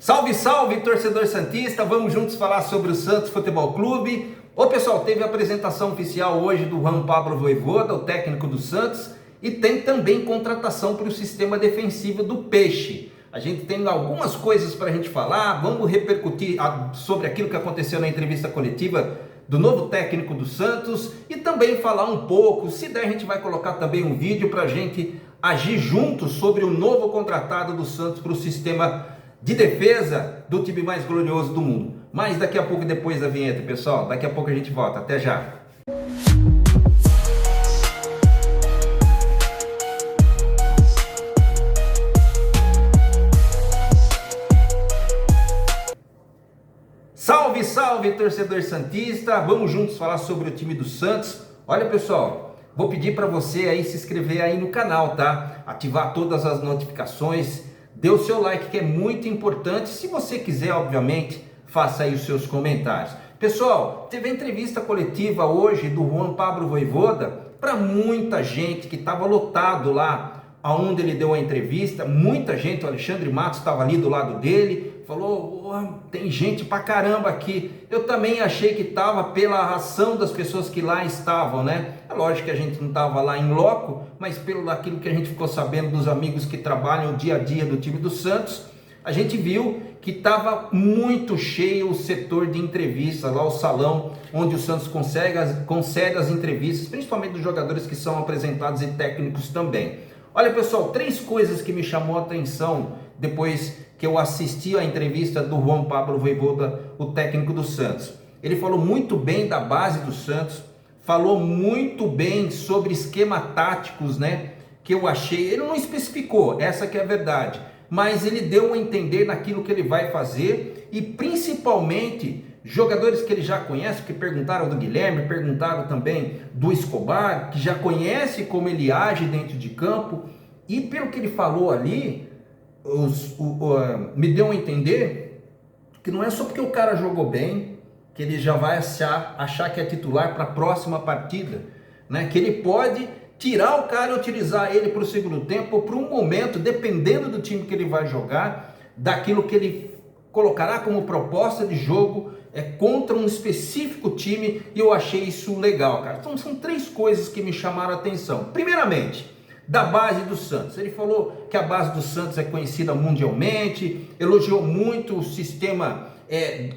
Salve, salve, torcedor santista! Vamos juntos falar sobre o Santos Futebol Clube. Ô pessoal, teve a apresentação oficial hoje do Juan Pablo Vojvoda, o técnico do Santos, e tem também contratação para o sistema defensivo do Peixe. A gente tem algumas coisas para a gente falar, vamos repercutir sobre aquilo que aconteceu na entrevista coletiva do novo técnico do Santos e também falar um pouco, se der a gente vai colocar também um vídeo para a gente agir juntos sobre o novo contratado do Santos para o sistema de defesa do time mais glorioso do mundo. Mas daqui a pouco, depois da vinheta, pessoal, daqui a pouco a gente volta. Até já! Salve, salve, torcedor santista! Vamos juntos falar sobre o time do Santos. Olha, pessoal, vou pedir para você aí se inscrever aí no canal, tá? Ativar todas as notificações, dê o seu like que é muito importante. Se você quiser, obviamente, faça aí os seus comentários. Pessoal, teve a entrevista coletiva hoje do Juan Pablo Vojvoda para muita gente que estava lotado lá aonde ele deu a entrevista, muita gente, o Alexandre Matos estava ali do lado dele, falou, tem gente pra caramba aqui. Eu também achei que estava pela ação das pessoas que lá estavam, né? É lógico que a gente não estava lá em loco, mas pelo daquilo que a gente ficou sabendo dos amigos que trabalham o dia a dia do time do Santos, a gente viu que estava muito cheio o setor de entrevistas, lá o salão onde o Santos concede as entrevistas, principalmente dos jogadores que são apresentados e técnicos também. Olha, pessoal, 3 coisas que me chamou a atenção depois que eu assisti a entrevista do Juan Pablo Vojvoda, o técnico do Santos. Ele falou muito bem da base do Santos, falou muito bem sobre esquema táticos, né? Que eu achei, ele não especificou, essa que é a verdade, mas ele deu a entender naquilo que ele vai fazer e principalmente jogadores que ele já conhece, que perguntaram do Guilherme, perguntaram também do Escobar, que já conhece como ele age dentro de campo, e pelo que ele falou ali, me deu a entender que não é só porque o cara jogou bem, que ele já vai achar que é titular para a próxima partida, né? Que ele pode tirar o cara e utilizar ele para o segundo tempo, ou para um momento, dependendo do time que ele vai jogar, daquilo que ele colocará como proposta de jogo contra um específico time, e eu achei isso legal, cara. Então são 3 coisas que me chamaram a atenção. Primeiramente, da base do Santos. Ele falou que a base do Santos é conhecida mundialmente, elogiou muito o sistema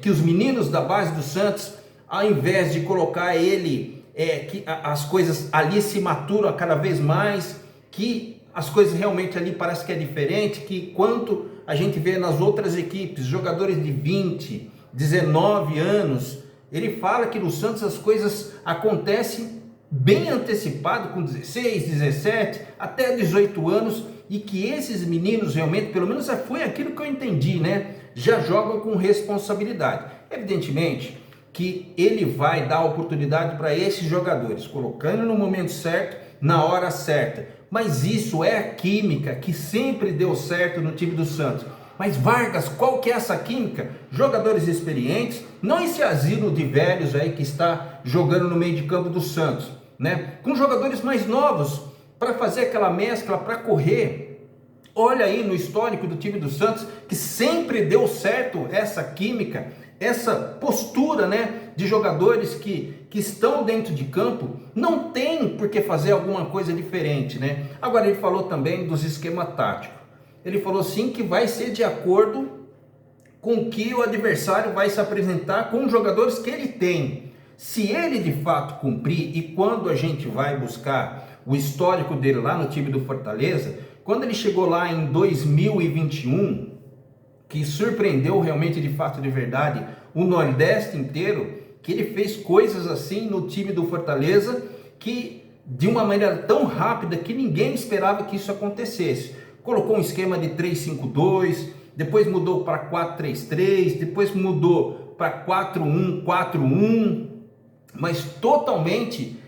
que os meninos da base do Santos, ao invés de colocar ele, que as coisas ali se maturam cada vez mais, que as coisas realmente ali parece que é diferente, que quanto a gente vê nas outras equipes, jogadores de 20, 19 anos, ele fala que no Santos as coisas acontecem bem antecipado, com 16, 17, até 18 anos, e que esses meninos realmente, pelo menos foi aquilo que eu entendi, né? Já jogam com responsabilidade. Evidentemente que ele vai dar oportunidade para esses jogadores, colocando no momento certo, na hora certa. Mas isso é a química que sempre deu certo no time do Santos. Mas Vargas, qual que é essa química? Jogadores experientes, não esse asilo de velhos aí que está jogando no meio de campo do Santos, né? Com jogadores mais novos, para fazer aquela mescla, para correr. Olha aí no histórico do time do Santos, que sempre deu certo essa química, essa postura, né, de jogadores que estão dentro de campo, não tem por que fazer alguma coisa diferente, né? Agora ele falou também dos esquemas táticos. Ele falou sim que vai ser de acordo com o que o adversário vai se apresentar com os jogadores que ele tem. Se ele de fato cumprir, e quando a gente vai buscar o histórico dele lá no time do Fortaleza, quando ele chegou lá em 2021, que surpreendeu realmente de fato de verdade o Nordeste inteiro, que ele fez coisas assim no time do Fortaleza, que de uma maneira tão rápida que ninguém esperava que isso acontecesse. Colocou um esquema de 3-5-2, depois mudou para 4-3-3, depois mudou para 4-1-4-1, mas totalmente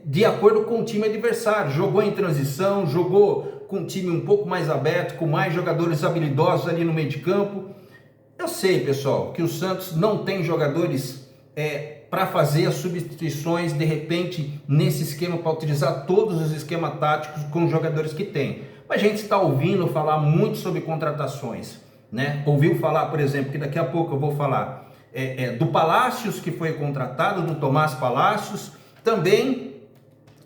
de acordo com o time adversário. Jogou em transição, jogou com um time um pouco mais aberto, com mais jogadores habilidosos ali no meio de campo. Eu sei, pessoal, que o Santos não tem jogadores para fazer as substituições de repente nesse esquema, para utilizar todos os esquemas táticos com os jogadores que tem. Mas a gente está ouvindo falar muito sobre contratações. né? Ouviu falar, por exemplo, que daqui a pouco eu vou falar do Palácios, que foi contratado, do Tomás Palácios. Também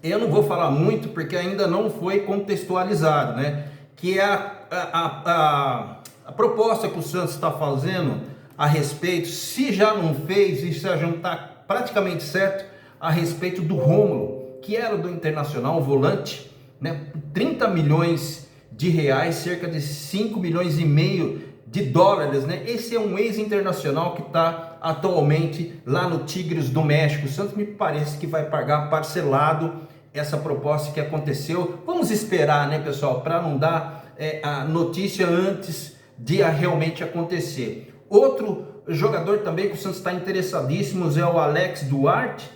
eu não vou falar muito porque ainda não foi contextualizado, né? Que é a proposta que o Santos está fazendo a respeito, se já não fez e se já não está praticamente certo, a respeito do Rômulo, que era do Internacional, o volante, né? 30 milhões de reais, cerca de 5 milhões e meio de dólares, né? Esse é um ex-internacional que está atualmente lá no Tigres do México. O Santos me parece que vai pagar parcelado essa proposta que aconteceu. Vamos esperar, né, pessoal, para não dar a notícia antes de realmente acontecer. Outro jogador também que o Santos está interessadíssimo é o Alex Duarte,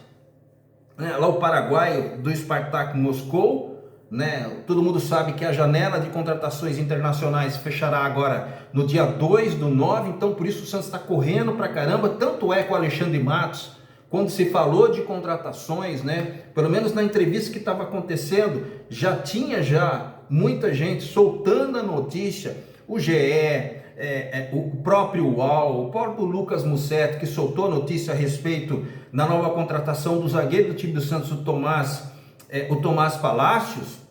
né, lá o paraguaio do Spartak Moscou. Né? Todo mundo sabe que a janela de contratações internacionais fechará agora no dia 2/9, então por isso o Santos está correndo pra caramba. Tanto é com o Alexandre Matos, quando se falou de contratações, né? Pelo menos na entrevista que estava acontecendo, já tinha muita gente soltando a notícia, o GE, o próprio UOL, o próprio Lucas Mussetto, que soltou a notícia a respeito da nova contratação do zagueiro do time do Santos, o Tomás Palácios,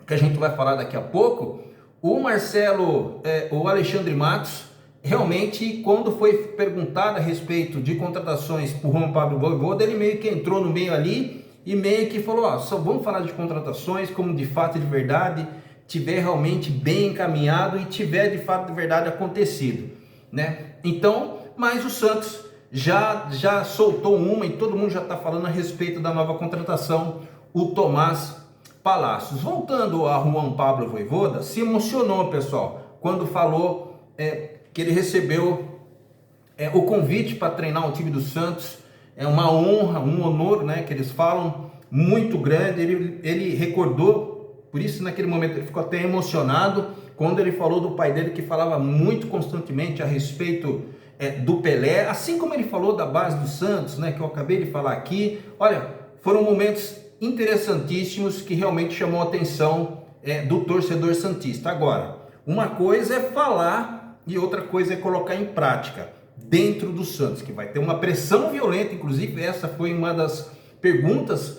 que a gente vai falar daqui a pouco. O Marcelo, o Alexandre Matos, realmente, quando foi perguntado a respeito de contratações por Juan Pablo Vojvoda, ele meio que entrou no meio ali e meio que falou, só vamos falar de contratações como de fato e de verdade tiver realmente bem encaminhado e tiver de fato de verdade acontecido, né? Então, mas o Santos já soltou uma e todo mundo já está falando a respeito da nova contratação, o Tomás Palácios. Voltando a Juan Pablo Vojvoda, se emocionou, pessoal, quando falou que ele recebeu o convite para treinar o time do Santos. É uma honra, um honor, né, que eles falam, muito grande. Ele recordou, por isso naquele momento ele ficou até emocionado, quando ele falou do pai dele, que falava muito constantemente a respeito do Pelé, assim como ele falou da base do Santos, né, que eu acabei de falar aqui. Olha, foram momentos interessantíssimos que realmente chamou a atenção do torcedor santista. Agora, uma coisa é falar e outra coisa é colocar em prática dentro do Santos, que vai ter uma pressão violenta. Inclusive essa foi uma das perguntas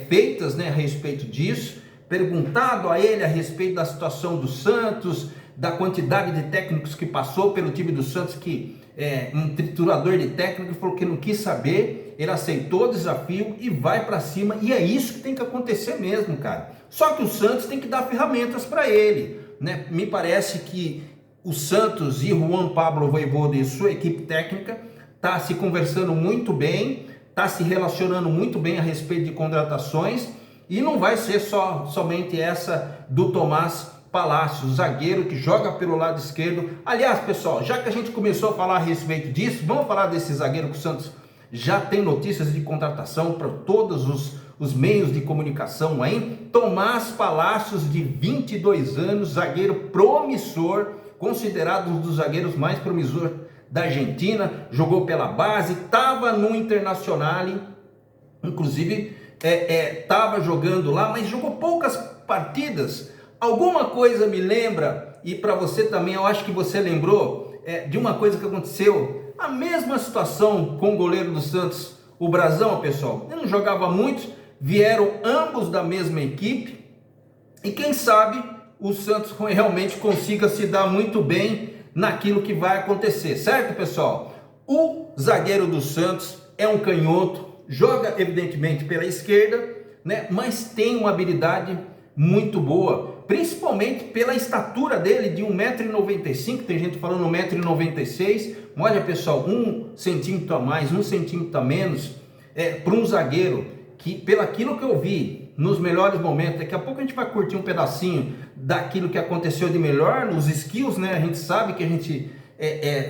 feitas, né, a respeito disso, perguntado a ele a respeito da situação do Santos, da quantidade de técnicos que passou pelo time do Santos, que um triturador de técnico falou que não quis saber. Ele aceitou o desafio e vai para cima, e é isso que tem que acontecer mesmo, cara. Só que o Santos tem que dar ferramentas para ele, né? Me parece que o Santos e Juan Pablo Vojvoda e sua equipe técnica tá se conversando muito bem, tá se relacionando muito bem a respeito de contratações, e não vai ser somente essa do Tomás Palácios, zagueiro que joga pelo lado esquerdo. Aliás, pessoal, já que a gente começou a falar a respeito disso, vamos falar desse zagueiro que o Santos já tem notícias de contratação para todos os meios de comunicação aí. Tomás Palácios, de 22 anos, zagueiro promissor, considerado um dos zagueiros mais promissores da Argentina, jogou pela base, estava no Internacional, inclusive estava jogando lá, mas jogou poucas partidas. Alguma coisa me lembra, e para você também, eu acho que você lembrou de uma coisa que aconteceu, a mesma situação com o goleiro do Santos, o Brazão, pessoal. Ele não jogava muito, vieram ambos da mesma equipe, e quem sabe o Santos realmente consiga se dar muito bem naquilo que vai acontecer, certo, pessoal? O zagueiro do Santos é um canhoto, joga evidentemente pela esquerda, né, mas tem uma habilidade muito boa, principalmente pela estatura dele de 1,95 m, tem gente falando 1,96 m, olha, pessoal, 1 centímetro a mais, 1 centímetro a menos, para um zagueiro que, pelo aquilo que eu vi nos melhores momentos, daqui a pouco a gente vai curtir um pedacinho daquilo que aconteceu de melhor nos skills, né? A gente sabe que a gente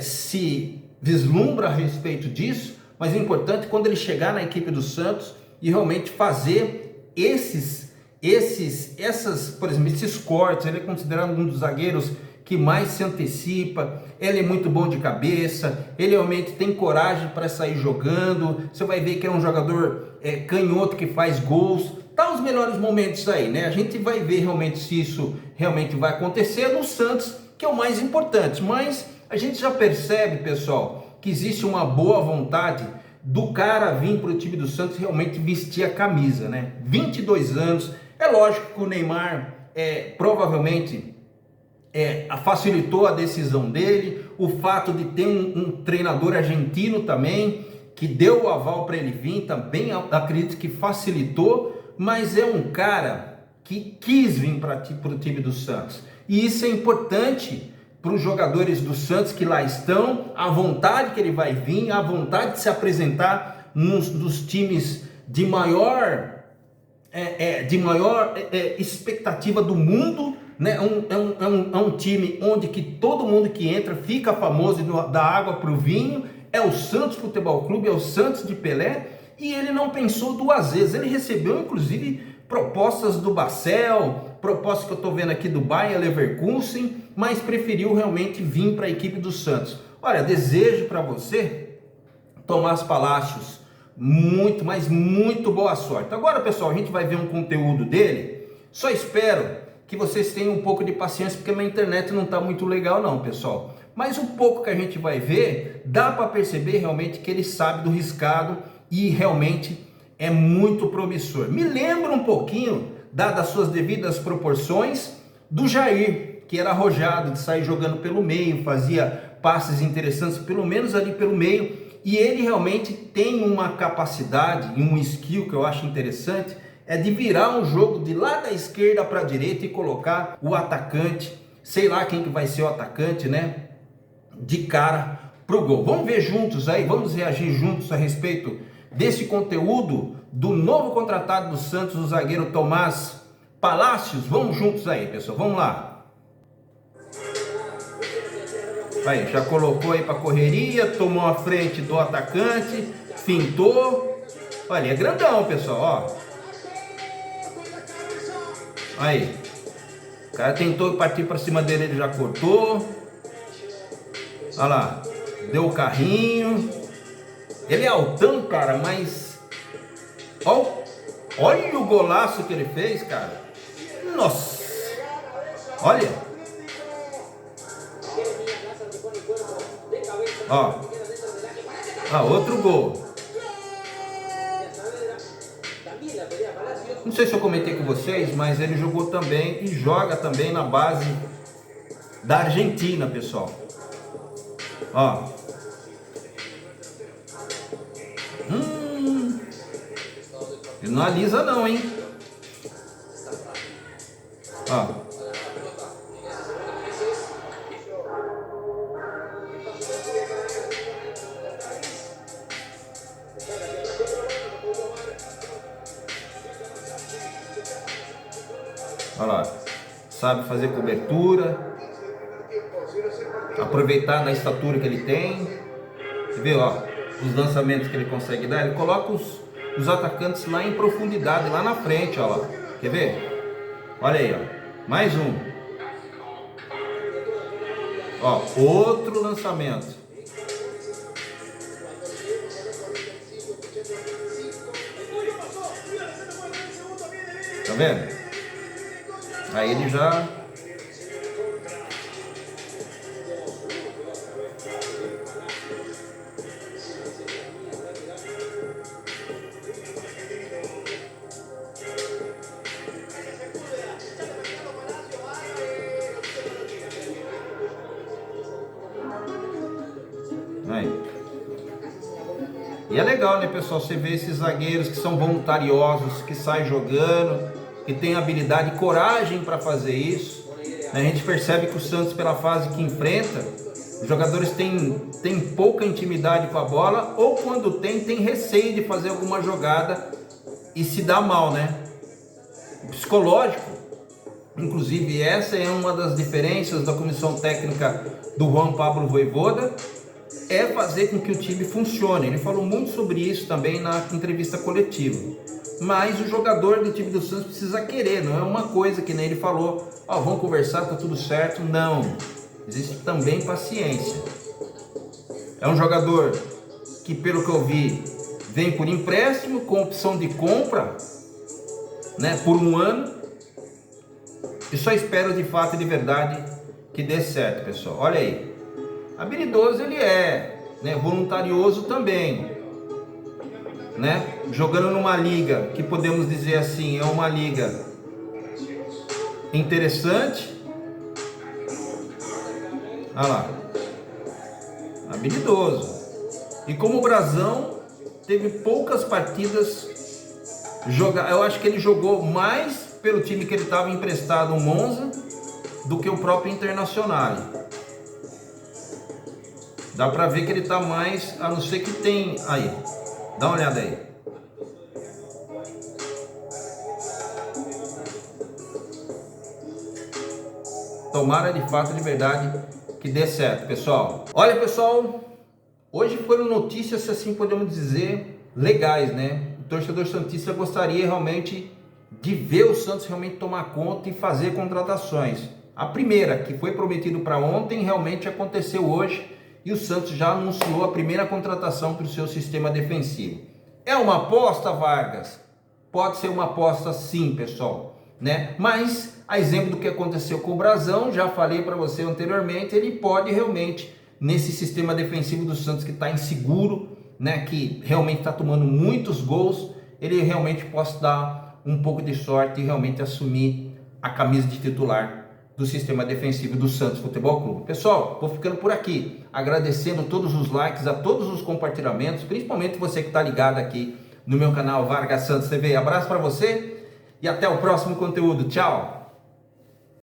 se vislumbra a respeito disso, mas é importante quando ele chegar na equipe do Santos e realmente fazer por exemplo, esses cortes. Ele é considerado um dos zagueiros que mais se antecipa, ele é muito bom de cabeça, ele realmente tem coragem para sair jogando. Você vai ver que é um jogador canhoto que faz gols. Tá os melhores momentos aí, né? A gente vai ver realmente se isso realmente vai acontecer. No Santos que é o mais importante. Mas a gente já percebe, pessoal, que existe uma boa vontade do cara vir para o time do Santos realmente vestir a camisa, né? 22 anos, é lógico que o Neymar provavelmente facilitou a decisão dele, o fato de ter um treinador argentino também, que deu o aval para ele vir, também acredito que facilitou, mas é um cara que quis vir para o time do Santos, e isso é importante para os jogadores do Santos que lá estão, a vontade que ele vai vir, a vontade de se apresentar dos times de maior expectativa do mundo, né? É um time onde que todo mundo que entra fica famoso, da água para o vinho. É o Santos Futebol Clube, é o Santos de Pelé, e ele não pensou duas vezes. Ele recebeu inclusive propostas do Basel, propostas que eu estou vendo aqui do Bayer Leverkusen, mas preferiu realmente vir para a equipe do Santos. Olha, desejo para você, Tomás Palacios, muito, mas muito boa sorte. Agora, pessoal, a gente vai ver um conteúdo dele. Só espero que vocês tenham um pouco de paciência, porque minha internet não está muito legal não, pessoal. Mas um pouco que a gente vai ver, dá para perceber realmente que ele sabe do riscado e realmente é muito promissor. Me lembra um pouquinho, dadas as suas devidas proporções, do Jair, que era arrojado de sair jogando pelo meio, fazia passes interessantes, pelo menos ali pelo meio, e ele realmente tem uma capacidade e um skill que eu acho interessante, é de virar um jogo de lá da esquerda para a direita e colocar o atacante, sei lá quem que vai ser o atacante, né, de cara pro gol. Vamos ver juntos aí, vamos reagir juntos a respeito desse conteúdo do novo contratado do Santos, o zagueiro Tomás Palacios. Vamos juntos aí, pessoal, vamos lá. Aí, já colocou aí para correria, tomou a frente do atacante, fintou. Olha, é grandão, pessoal, ó. Aí, o cara tentou partir para cima dele, ele já cortou. Olha lá, deu o carrinho. Ele é altão, cara, mas olha o golaço que ele fez, cara. Nossa, olha. Ó, outro gol. Não sei se eu comentei com vocês, mas ele jogou também e joga também na base da Argentina, pessoal. Ó. Ele não alisa não, hein? Ó. Olha lá, sabe fazer cobertura, aproveitar da estatura que ele tem. Você vê, ó, os lançamentos que ele consegue dar. Ele coloca os atacantes lá em profundidade, lá na frente, ó lá. Quer ver? Olha aí, ó, mais um. Ó, outro lançamento. Tá vendo? Aí ele já... Aí. E é legal, né, pessoal? Você vê esses zagueiros que são voluntariosos, que saem jogando, que tem habilidade e coragem para fazer isso. A gente percebe que o Santos, pela fase que enfrenta, os jogadores têm pouca intimidade com a bola, ou quando tem receio de fazer alguma jogada e se dá mal, né? O psicológico, inclusive essa é uma das diferenças da comissão técnica do Juan Pablo Vojvoda, é fazer com que o time funcione. Ele falou muito sobre isso também na entrevista coletiva. Mas o jogador do time do Santos precisa querer, não é uma coisa que nem ele falou, ó, vamos conversar, tá tudo certo. Não, existe também paciência. É um jogador que, pelo que eu vi, vem por empréstimo, com opção de compra, né, por 1 ano. E só espero de fato e de verdade que dê certo, pessoal. Olha aí, habilidoso ele é, né? Voluntarioso também, né? Jogando numa liga que podemos dizer assim, é uma liga interessante. Olha lá, habilidoso. E como o Brasão teve poucas partidas jogar, eu acho que ele jogou mais pelo time que ele estava emprestado, o Monza, do que o próprio Internacional. Dá pra ver que ele tá mais, a não ser que tem aí. Dá uma olhada aí. Tomara de fato, de verdade, que dê certo, pessoal. Olha, pessoal, hoje foram notícias, se assim podemos dizer, legais, né? O torcedor santista gostaria realmente de ver o Santos realmente tomar conta e fazer contratações. A primeira, que foi prometido para ontem, realmente aconteceu hoje e o Santos já anunciou a primeira contratação para o seu sistema defensivo. É uma aposta, Vargas? Pode ser uma aposta sim, pessoal, né? Mas, a exemplo do que aconteceu com o Brasão, já falei para você anteriormente, ele pode realmente, nesse sistema defensivo do Santos que está inseguro, né, que realmente está tomando muitos gols, ele realmente possa dar um pouco de sorte e realmente assumir a camisa de titular do sistema defensivo do Santos Futebol Clube. Pessoal, vou ficando por aqui, agradecendo todos os likes, a todos os compartilhamentos, principalmente você que está ligado aqui no meu canal Vargas Santos TV. Abraço para você e até o próximo conteúdo. Tchau!